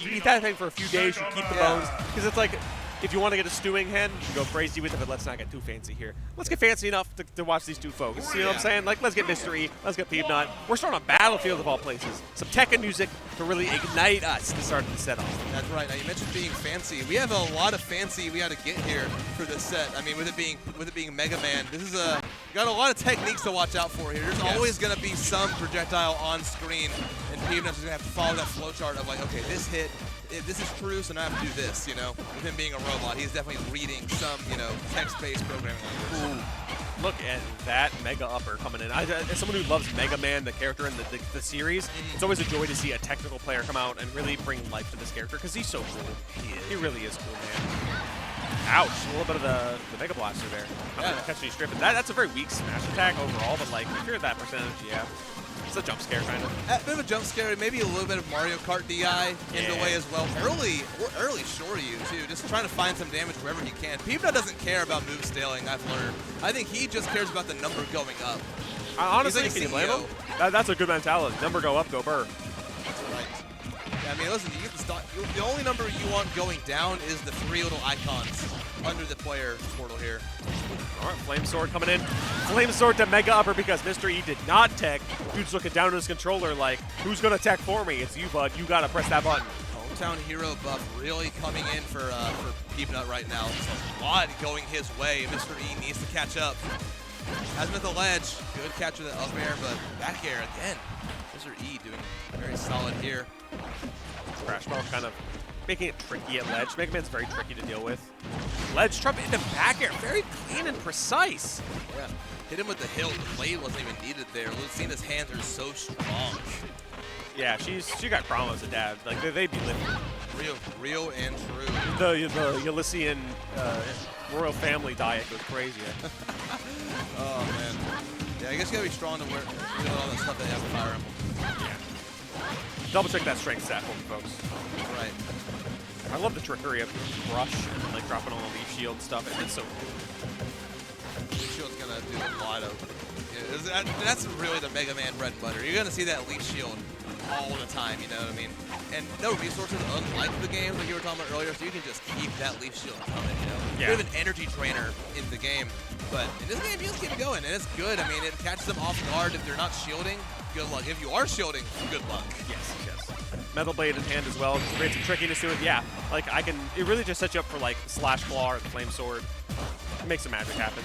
You eat that thing for a few days, you keep the bones. Because it's like, if you want to get a stewing hen, you can go crazy with it, but let's not get too fancy here. Let's get fancy enough to watch these two folks. You know what I'm saying? Like, let's get Mr. E, let's get Peabnut. We're starting on Battlefield of all places. Some Tekken music to really ignite us to start the set off. That's right. Now, you mentioned being fancy. We have a lot of fancy we got to get here for this set. I mean, with it being Mega Man, this is got a lot of techniques to watch out for here. There's always going to be some projectile on screen, and Peabnut's going to have to follow that flowchart of like, okay, this hit. This is true, so now I have to do this, you know. With him being a robot, he's definitely reading some, you know, text-based programming language. Look at that Mega Upper coming in. As someone who loves Mega Man, the character in the series, it's always a joy to see a technical player come out and really bring life to this character because he's so cool. He really is cool, man. Ouch, a little bit of the Mega Blaster there. I'm going to catch you stripping. That's a very weak smash attack overall, but like, if you're at that percentage, yeah. It's a jump scare, kind of. A bit of a jump scare, maybe a little bit of Mario Kart DI in the way as well. We're early short of you, too. Just trying to find some damage wherever you can. Peabnut doesn't care about move scaling, I've learned. I think he just cares about the number going up. Honestly, like can you blame him? That's a good mentality. Number go up, go burr. That's right. Yeah, I mean, listen, you get the stock. The only number you want going down is the 3 little icons under the player portal here. All right, Flame Sword coming in. Flame Sword to Mega Upper because Mr. E did not tech. Dude's looking down at his controller like, who's going to tech for me? It's you, bud. You got to press that button. Hometown hero buff really coming in for Peabnut right now. There's a lot going his way. Mr. E needs to catch up. Has him at the ledge. Good catch with the up air, but back air again. Mr. E doing very solid here. Crash Ball kind of making it tricky at ledge. Mega Man's very tricky to deal with. Ledge trump into back air, very clean and precise. Yeah, hit him with the hilt. The blade wasn't even needed there. Lucina's hands are so strong. Yeah, she got Chroma as a dad. Like they'd be living. Real and true. The Elysian royal family diet goes crazy. Oh man. Yeah, I guess you gotta be strong to wear all that stuff that has Fire Emblem. Yeah. Double check that strength stat for me, folks. Right. I love the trickery of Rush and like dropping all the Leaf Shield stuff. It's so cool. Leaf Shield's gonna do a lot of. Yeah, that's really the Mega Man bread and butter. You're gonna see that Leaf Shield all the time. You know what I mean? And no resources, unlike the games like you were talking about earlier, so you can just keep that Leaf Shield coming. You know, you have an energy trainer in the game, but in this game you just keep it going, and it's good. I mean, it catches them off guard if they're not shielding. Good luck. If you are shielding, good luck. Yes. Metal Blade in hand as well. Just create some trickiness to it. Yeah, like it really just sets you up for like Slash Claw or the Flame Sword. It makes some magic happen.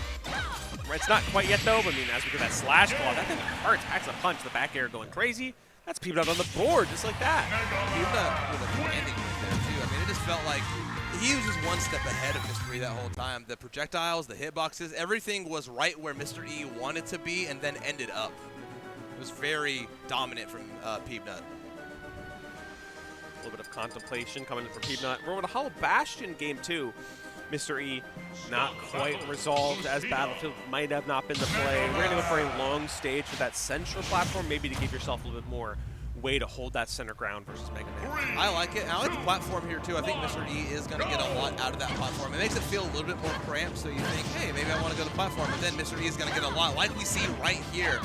Right, it's not quite yet though, but I mean, as we get that Slash Claw, that thing hurts, packs a punch, the back air going crazy. That's Peabnut on the board, just like that. Peabnut with a landing there too. I mean, it just felt like he was just one step ahead of Mr. E that whole time. The projectiles, the hitboxes, everything was right where Mr. E wanted to be and then ended up. It was very dominant from Peabnut. A little bit of contemplation coming in from Peabnut. We're with a Hollow Bastion game 2. Mr. E not quite resolved as Battlefield might have not been the play. We're going to go for a long stage for that central platform, maybe to give yourself a little bit more way to hold that center ground versus Mega Man. I like it. I like the platform here too. I think Mr. E is going to get a lot out of that platform. It makes it feel a little bit more cramped, so you think, hey, maybe I want to go to the platform. And then Mr. E is going to get a lot, like we see right here.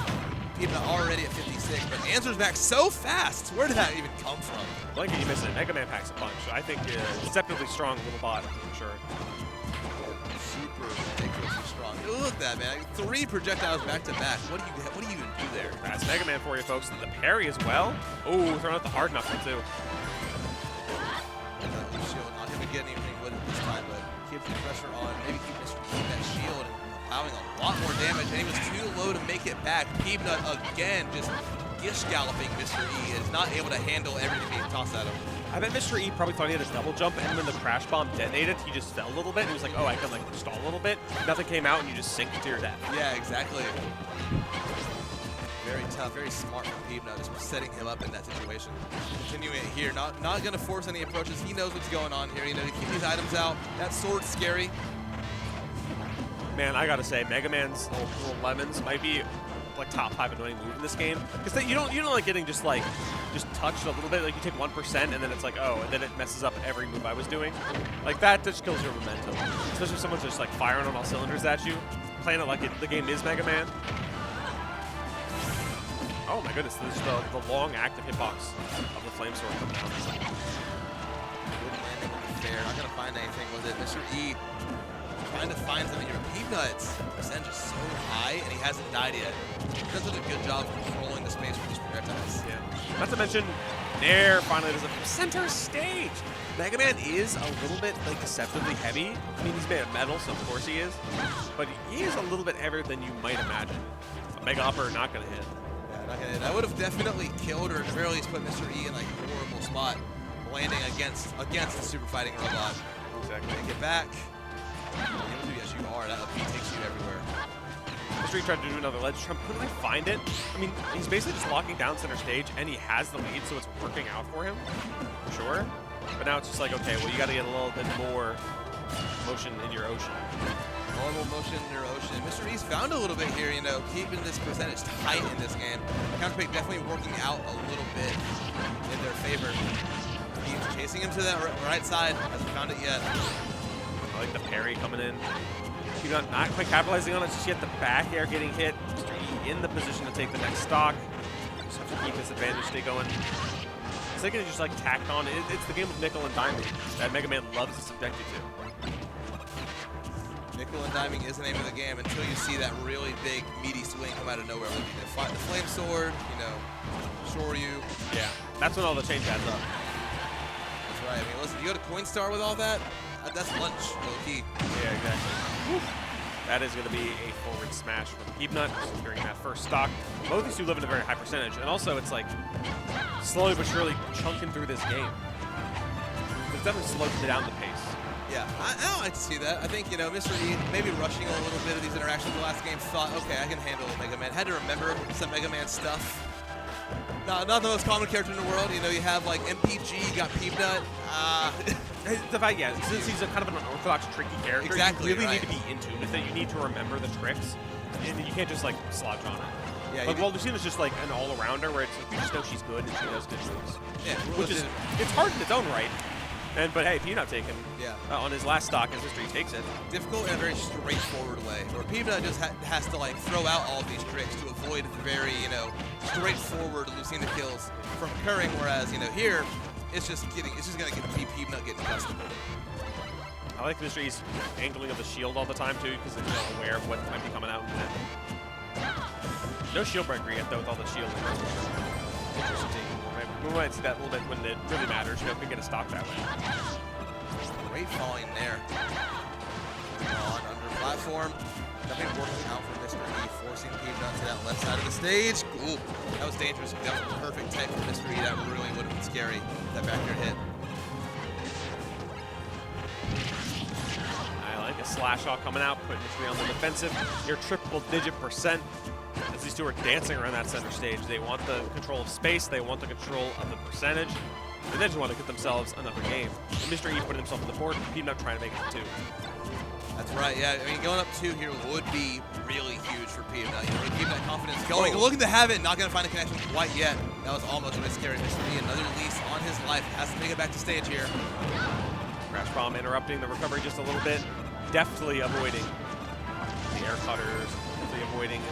Peabnut already at 56, but answers back so fast. Where did that even come from? Blanket, you missed it. Mega Man packs a punch. I think deceptively strong little bot, for sure. Super ridiculously strong. Look at that, man. 3 projectiles back to back. What do you even do there? That's Mega Man for you, folks. The parry as well. Oh, throwing out the hard knuckle too. Shield not going to get anything with it this time, but keeps the pressure on. Maybe keep that shield and allowing a lot more damage, and he was too low to make it back. Peabnut again just gish galloping Mr. E, is not able to handle everything being tossed at him. I bet Mr. E probably thought he had a double jump, and when the crash bomb detonated, he just fell a little bit. He was like, oh, I can like stall a little bit. Nothing came out, and you just sink to your death. Yeah, exactly. Very tough, very smart from Peabnut, just setting him up in that situation. Continuing it here, not going to force any approaches. He knows what's going on here. You know, to keep these items out. That sword's scary. Man, I gotta say, Mega Man's little lemons might be like top 5 annoying move in this game, because you don't like getting just touched a little bit. Like you take 1% and then it's like, oh, and then it messes up every move I was doing. Like that just kills your momentum, especially if someone's just like firing on all cylinders at you, playing it like the game is Mega Man. Oh my goodness, this is the long active hitbox of the Flame Sword coming out. with it. Mr. E trying to find something here. Peabnut's percentage is so high, and he hasn't died yet. He does such a good job of controlling the space for these projectiles. Yeah. Not to mention, Nair finally does a center stage. Mega Man is a little bit like deceptively heavy. I mean, he's made of metal, so of course he is. But he is a little bit heavier than you might imagine. A Mega Upper not gonna hit. Yeah, not gonna hit. I would have definitely killed, or at the very least put Mr. E in like a horrible spot, landing against the super fighting robot. Exactly. Get back. Yes, you are. That up B takes you everywhere. Mr. E tried to do another ledge jump. Couldn't I find it? I mean, he's basically just locking down center stage, and he has the lead, so it's working out for him, for sure. But now it's just like, okay, well, you got to get a little bit more motion in your ocean. Normal motion in your ocean. Mr. E's found a little bit here, you know, keeping this percentage tight in this game. Counterpick definitely working out a little bit in their favor. He's chasing him to that right side. Hasn't found it yet. I like the parry coming in. Peabnut not quite capitalizing on it just yet. The back air getting hit. Mr. E in the position to take the next stock. Just have to keep this advantage stay going. Is they gonna just like tack on? It's the game of nickel and diming that Mega Man loves to subject you to. Nickel and diming is the name of the game until you see that really big, meaty swing come out of nowhere. Like you fight the flame sword, you know, Shoryu. Yeah, that's when all the change adds up. That's right. I mean, listen, you go to Coinstar with all that, that's lunch, low key. Yeah, exactly. Woo. That is going to be a forward smash from Peabnut, securing that first stock. Both these two live in a very high percentage, and also it's like slowly but surely chunking through this game. It's definitely slowed down the pace. Yeah, I like to see that. I think, you know, Mr. E maybe rushing a little bit of these interactions the last game, thought, okay, I can handle Mega Man. Had to remember some Mega Man stuff. Not the most common character in the world. You know, you have like MPG, you got Peabnut. The fact, yeah, since he's a kind of an unorthodox, tricky character, exactly, you really need to be in tune with it. You need to remember the tricks, and you can't just like slouch on it. Yeah, but Lucina's just like an all-arounder where it's like, you just know she's good and she does good moves. Yeah, which is it's hard in its own right. But hey, Peabnut taken on his last stock as history takes it. Difficult in a very straightforward way, where Peabnut just has to like throw out all these tricks to avoid the very, you know, straightforward Lucina kills from occurring. Whereas, you know, here it's just gonna get Peabnut getting accustomed. I like Mr. E's angling of the shield all the time too, because they're aware of what might be coming out in that. No shield breaker yet though with all the shielding. Interesting. We might see that a little bit when it really matters. You know, if we get a stock that way. Great falling there. On under platform. Nothing working out for Mr. E, forcing Peabnut to that left side of the stage. Ooh, that was dangerous. That was a perfect tech for Mr. E. That really would have been scary. That back air hit. I like a slash all coming out, putting Mr. E on the defensive. Your triple-digit %. As these two are dancing around that center stage, they want the control of space, they want the control of the percentage, and they just want to get themselves another game. And Mr. E putting himself on the board, Peabnut trying to make it 2. That's right, yeah. I mean, going up 2 here would be really huge for Peabnut. You know, keep that confidence going. Looking to have it, not going to find a connection quite yet. That was almost a bit scary. Mr. E, another lease on his life. Has to take it back to stage here. Crash Bomb interrupting the recovery just a little bit, deftly avoiding the air cutters, deftly avoiding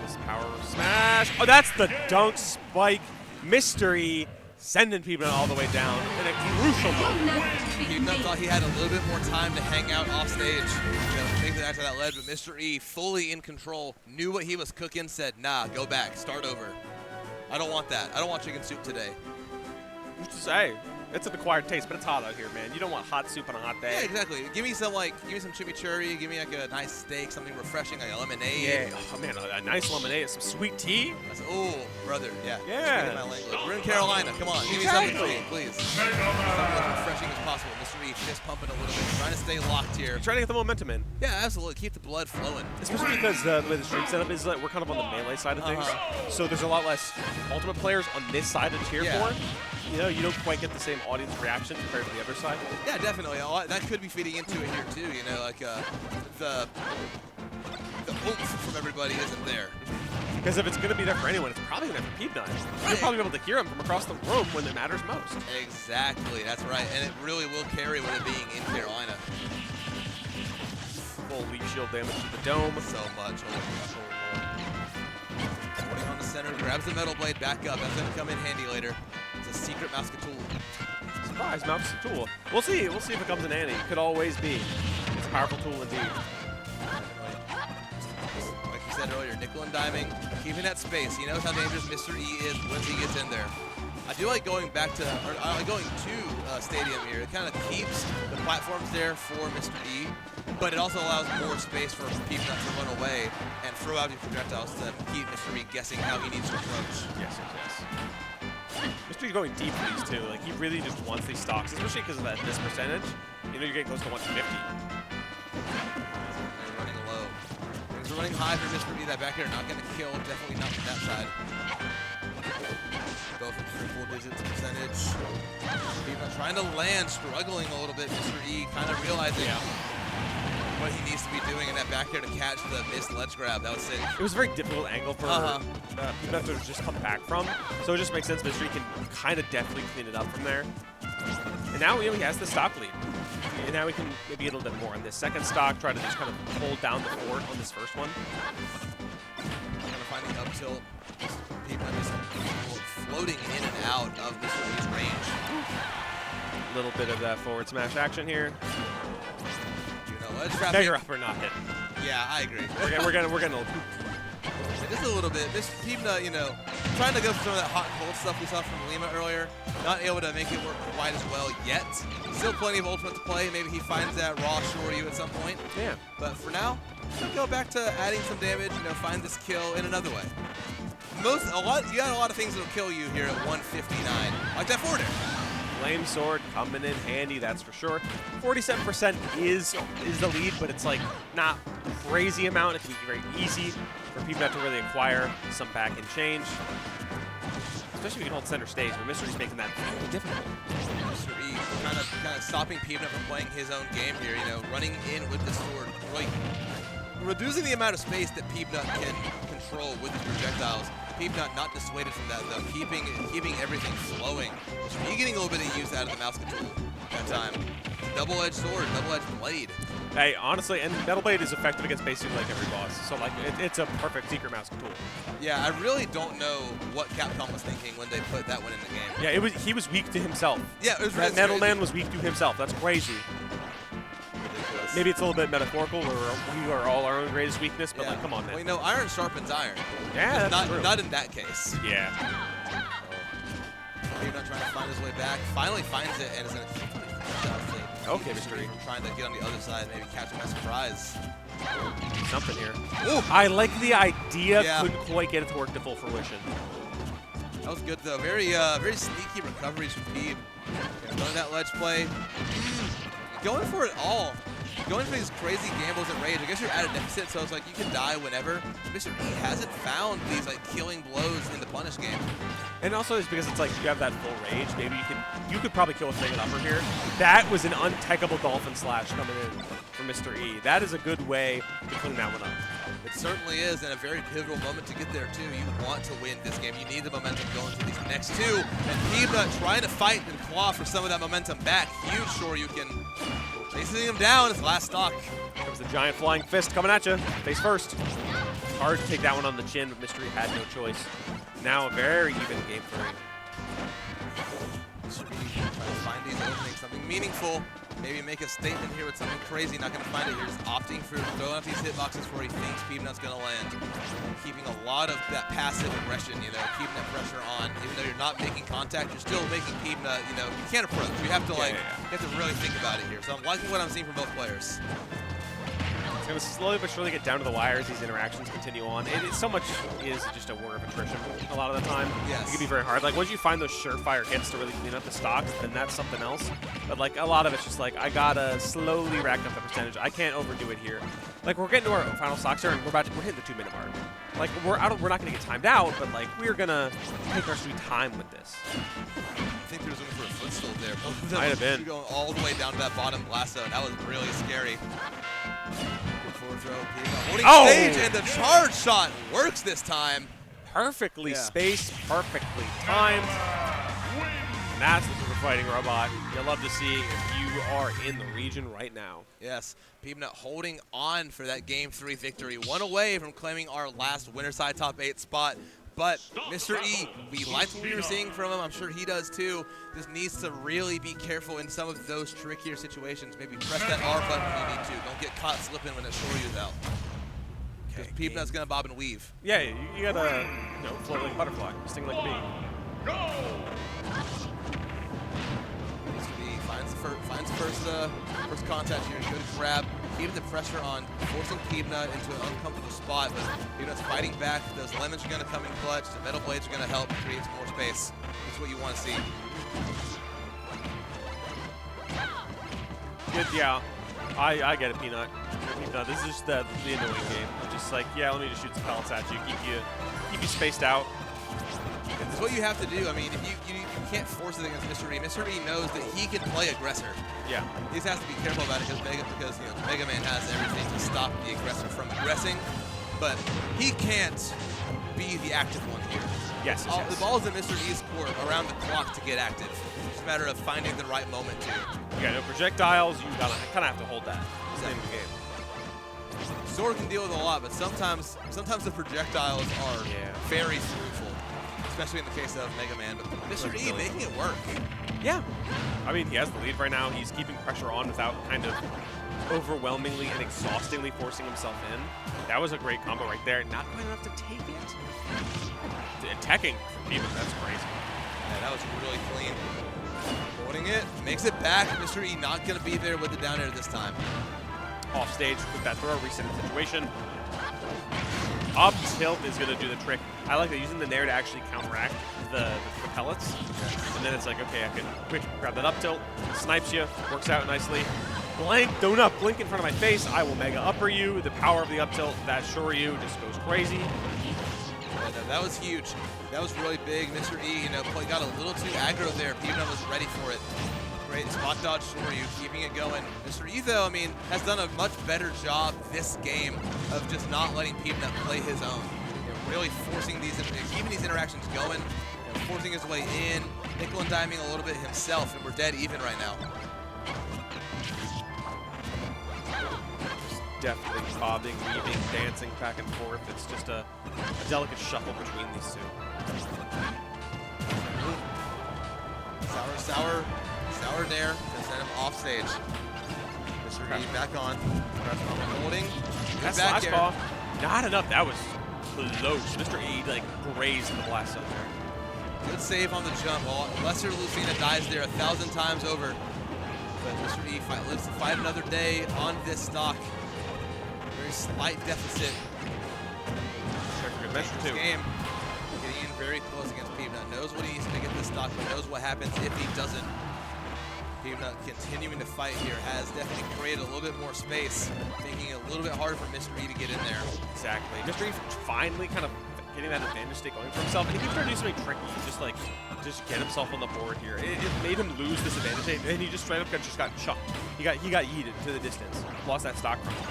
this power smash. Oh, that's the dunk spike. Mr. E sending Peabnut all the way down in a crucial moment. Peabnut thought he had a little bit more time to hang out off stage, you know, take it after that ledge, but Mr. E, fully in control, knew what he was cooking, said, nah, go back, start over. I don't want that. I don't want chicken soup today. Who's to say? It's an acquired taste, but it's hot out here, man. You don't want hot soup on a hot day. Yeah, exactly. Give me some chimichurri. Give me like a nice steak, something refreshing, like a lemonade. Yeah. Oh man, a nice lemonade, some sweet tea. Oh, brother. Yeah. Yeah. My language. We're in Carolina. Come on, give me something sweet, please. Something as refreshing as possible. Mr. E fist pumping a little bit, trying to stay locked here. Trying to get the momentum in. Yeah, absolutely. Keep the blood flowing. Especially because the way the stream setup is, like, we're kind of on the melee side of things, so there's a lot less ultimate players on this side of Tier 4. You know, you don't quite get the same audience reaction compared to the other side. Yeah, definitely. That could be feeding into it here too. You know, like the oomph from everybody isn't there. Because if it's going to be there for anyone, it's probably going to be Peabnut. You'll probably be able to hear him from across the room when it matters most. Exactly, that's right, and it really will carry with it being in Carolina. Full leaf shield damage to the dome. So much. Putting on the center, grabs the metal blade back up. That's going to come in handy later. It's a secret Muscatool. Surprise. Nice mouse tool. We'll see. We'll see if it comes in handy. Could always be. It's a powerful tool indeed. Like you said earlier, nickel and diming, keeping that space. He knows how dangerous Mr. E is once he gets in there. I do like going back to, or I like going to Stadium here. It kind of keeps the platforms there for Mr. E, but it also allows more space for Peabnut to run away and throw out these projectiles to keep Mr. E guessing how he needs to approach. Yes. Mr. E's going deep for these too. Like, he really just wants these stocks, especially because of that miss percentage. You know, you're getting close to 150. They're running low. Things are running high for Mr. E. That back here not going to kill. Definitely not from that side. Go from 3 4 digits percentage. Peabnut trying to land, struggling a little bit. Mr. E kind of realizing what he needs to be doing in that back here to catch the missed ledge grab. That was sick. It was a very difficult angle for Peabnut to just come back from. So it just makes sense Mr. E can kind of definitely clean it up from there. And now he has the stock lead. And now we can maybe get a little bit more on this second stock, try to just kind of hold down the fort on this first one. Trying to find the up tilt. Peabnut just floating in and out of Mr. E's range. A little bit of that forward smash action here. Ledge trap. Beggar up or not hit. Yeah, I agree. We're getting a little. Just a little bit. This Peabnut, you know, trying to go for some of that hot and cold stuff we saw from Lima earlier. Not able to make it work quite as well yet. Still plenty of ultimate to play. Maybe he finds that raw Shoryu at some point. Yeah. But for now, he'll go back to adding some damage. You know, find this kill in another way. You got a lot of things that'll kill you here at 159, like that forward air. Flame Sword coming in handy, that's for sure. 47% is the lead, but it's like not crazy amount. It can be very easy for Peabnut to really acquire some back end change. Especially if you can hold center stage, but Mr. E's making that really difficult. Mr. E kind of stopping Peabnut from playing his own game here, you know, running in with the sword, really reducing the amount of space that Peabnut can control with his projectiles. Peabnut not dissuaded from that though, keeping everything flowing. Mr. E getting a little bit of use out of the mouse control that time. Double-edged sword, double-edged blade. Hey, honestly, and Metal Blade is effective against basically like every boss. So like, it's a perfect secret mouse tool. Yeah, I really don't know what Capcom was thinking when they put that one in the game. Yeah, he was weak to himself. Yeah, it was that Metal Man was weak to himself. That's crazy. Ridiculous. Maybe it's a little bit metaphorical, where we are all our own greatest weakness, but like, come on, man. Well, you know, iron sharpens iron. Yeah, that's true. Not in that case. Yeah. Peabnut trying to find his way back. Finally finds it and is going to keep it. Okay, Mr. E. Trying to get on the other side, maybe catch him by surprise. Something here. Ooh. I like the idea, Yeah. couldn't quite get it to work to full fruition. That was good though. Very sneaky recoveries from Peab. Going that ledge play. Going for it all. Going for these crazy gambles and rage. I guess you're at a deficit, so it's like you can die whenever. Mr. E hasn't found these like killing blows in the punish game. And also it's because it's like you have that full rage. Maybe you could probably kill a single upper here. That was an untechable dolphin slash coming in for Mr. E. That is a good way to clean that one up. It certainly is, and a very pivotal moment to get there too. You want to win this game. You need the momentum going to these next two. And Peabnut trying to fight and claw for some of that momentum back. Huge Shoryuken. Chasing him down, his last stock. Here comes the giant flying fist coming at you. Face first. Hard to take that one on the chin, but Mr. E had no choice. Now a very even game 3. Mr. E trying to find these openings, something meaningful. Maybe make a statement here with something crazy. Not going to find it here. Just opting for throwing out these hitboxes where he thinks Peabnut's going to land. Keeping a lot of that passive aggression, you know, keeping that pressure on. Even though you're not making contact, you're still making Peabnut, you know, you can't approach. You have to you have to really think about it here. So I'm liking what I'm seeing from both players. It's going to slowly but surely get down to the wire as these interactions continue on. So much is just a war of attrition a lot of the time. Yes. It can be very hard. Like, once you find those surefire hits to really clean up the stocks, then that's something else. But, like, a lot of it's just like, I got to slowly rack up the percentage. I can't overdo it here. Like, we're getting to our final stocks here, and we're hitting the 2-minute mark. Like, we're not going to get timed out, but, like, we're going to take our sweet time with this. I think there was room for a footstool there. Both of them Might have been. going all the way down to that bottom blast zone. That was really scary. Forward throw, holding stage, and the charge shot works this time. Perfectly spaced, perfectly timed. And that's the Super Fighting Robot you'll love to see if you are in the region right now. Yes, Peabnut holding on for that Game 3 victory. One away from claiming our last winner side top 8 spot. But Mr. E, we liked what we were seeing from him. I'm sure he does too. Just needs to really be careful in some of those trickier situations. Maybe press that R button when you need to. Don't get caught slipping when that Shoryu's out. Because Peabnut's going to bob and weave. Yeah, you got to float like a butterfly, sting like a bee. Go! Finds first contact here. Good grab. Keeping the pressure on, forcing Peabnut into an uncomfortable spot, but Peabnut's fighting back. Those lemons are going to come in clutch. The metal blades are going to help create some more space. That's what you want to see. Good, yeah. I get it, Peanut. Peanut. This is just the annoying game. Just like, yeah, let me just shoot some pellets at you, keep you spaced out. It's what you have to do. I mean, if you can't force it against Mr. E. Mr. E knows that he can play aggressor. Yeah. He just has to be careful about it because Mega Man has everything to stop the aggressor from aggressing, but he can't be the active one here. Yes. The ball's in Mr. E's court around the clock to get active. It's a matter of finding the right moment to. You got no projectiles. You kind of have to hold that. It's the end of the game. Sword can deal with a lot, but sometimes the projectiles are very fruitful, especially in the case of Mega Man. But Mr. E making it work. Yeah. I mean, he has the lead right now. He's keeping pressure on without kind of overwhelmingly and exhaustingly forcing himself in. That was a great combo right there. Not quite enough to take it. Attacking from Peabnut, that's crazy. Yeah, that was really clean. Holding it, makes it back. Mr. E not going to be there with the down air this time. Off stage with that throw, reset the situation. Up tilt is going to do the trick. I like that, using the nair to actually counteract the pellets. And then it's like, okay, I can quick grab that up tilt, snipes you, works out nicely. Blank, do not blink in front of my face. I will mega upper you. The power of the up tilt, that Shoryu just goes crazy. Yeah, no, that was huge. That was really big. Mr. E, got a little too aggro there. Peabnut was ready for it. Great spot dodge Shoryu, keeping it going. Mr. E, though, has done a much better job this game of just not letting Peabnut play his own. Really forcing keeping these interactions going, forcing his way in, nickel and diming a little bit himself, and we're dead even right now. Definitely bobbing, weaving, dancing back and forth. It's just a delicate shuffle between these two. Sour nair to send him off stage. Mr. E back on. Holding. That slash ball, not enough. That was close. Mr. E grazed in the blast zone there. Good save on the jump. Well, Lesser Lucina dies there 1,000 times over. But Mr. E lives to fight another day on this stock. Very slight deficit. Good measure too. Game. Getting in very close against Peabnut. Knows what he needs to get this stock, but knows what happens if he doesn't. Peabnut continuing to fight here has definitely created a little bit more space, making it a little bit harder for Mr. E to get in there. Exactly. Mr. E finally kind of getting that advantage state going for himself, and he keeps trying to do something tricky, just get himself on the board here. It made him lose this advantage state, and he just straight up got chucked. He got yeeted to the distance. Lost that stock from him.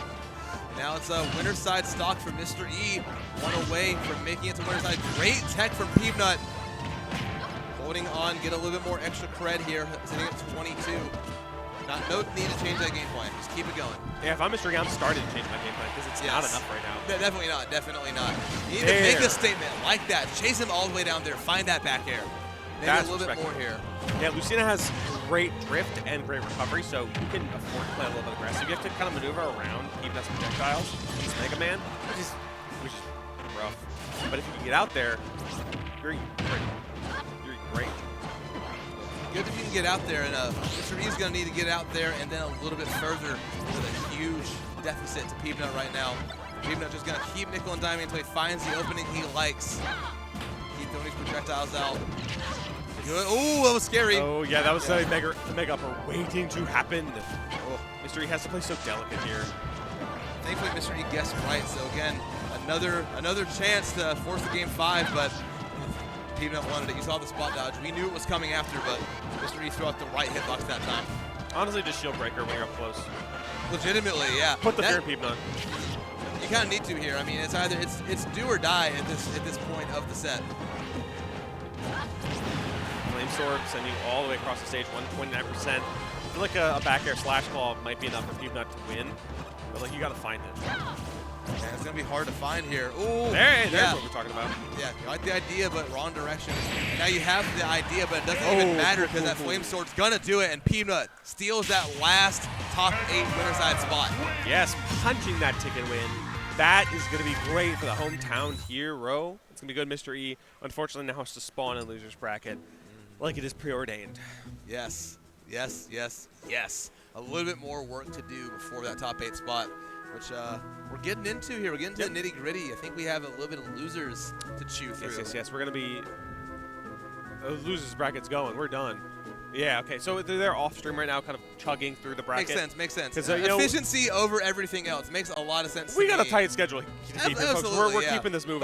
Now it's a winner's side stock for Mr. E. One away from making it to winner's side. Great tech from Peabnut. Holding on, get a little bit more extra cred here. Sitting at 22. No need to change that game plan. Just keep it going. Yeah, if I'm Mr. E, I'm starting to change my game plan because it's not enough right now. Definitely not. Definitely not. You need to make a statement like that. Chase him all the way down there. Find that back air. Maybe a little bit more here. Yeah, Lucina has great drift and great recovery, so you can afford to play a little bit aggressive. You have to kind of maneuver around Peabnut's projectiles. It's Mega Man, which is rough. But if you can get out there, you're great. Good if you can get out there, and Mr. E's going to need to get out there and then a little bit further with a huge deficit to Peabnut right now. Peabnut just going to keep nickel and diming until he finds the opening he likes. Keep throwing these projectiles out. Good. Oh, that was scary. Oh, yeah, that was the mega upper waiting to happen. Oh, Mr. E has to play so delicate here. Thankfully, Mr. E guessed right. So, again, another chance to force the game 5, but Peabnut wanted it. You saw the spot dodge. We knew it was coming after, but Mr. E threw out the right hitbox that time. Honestly, just shield breaker when you're up close. Legitimately, yeah. Put the fear in Peabnut. You kind of need to here. It's either it's do or die at this point of the set. Flame Sword sending you all the way across the stage, 129%. I feel like a back air slash claw might be enough for Peabnut to win, but you got to find it. Yeah, it's going to be hard to find here. Ooh, There's yeah. what we're talking about. Yeah, you like the idea, but wrong direction. Now you have the idea, but it doesn't even matter because that Flame Sword's going to do it, and Peabnut steals that last top 8 winner side spot. Yes, punching that ticket win. That is going to be great for the hometown hero. It's going to be good, Mr. E. Unfortunately, now has to spawn in loser's bracket like it is preordained. Yes, yes, yes, yes. A little bit more work to do before that top 8 spot, which we're getting into here. We're getting to the nitty-gritty. I think we have a little bit of losers to chew through. Yes. We're going to be losers bracket's going. We're done. Yeah, okay. So they're off stream right now, kind of chugging through the bracket. Makes sense. You Efficiency over everything else makes a lot of sense. We to got a me. tight schedule. Folks. Absolutely, We're yeah. keeping this moving.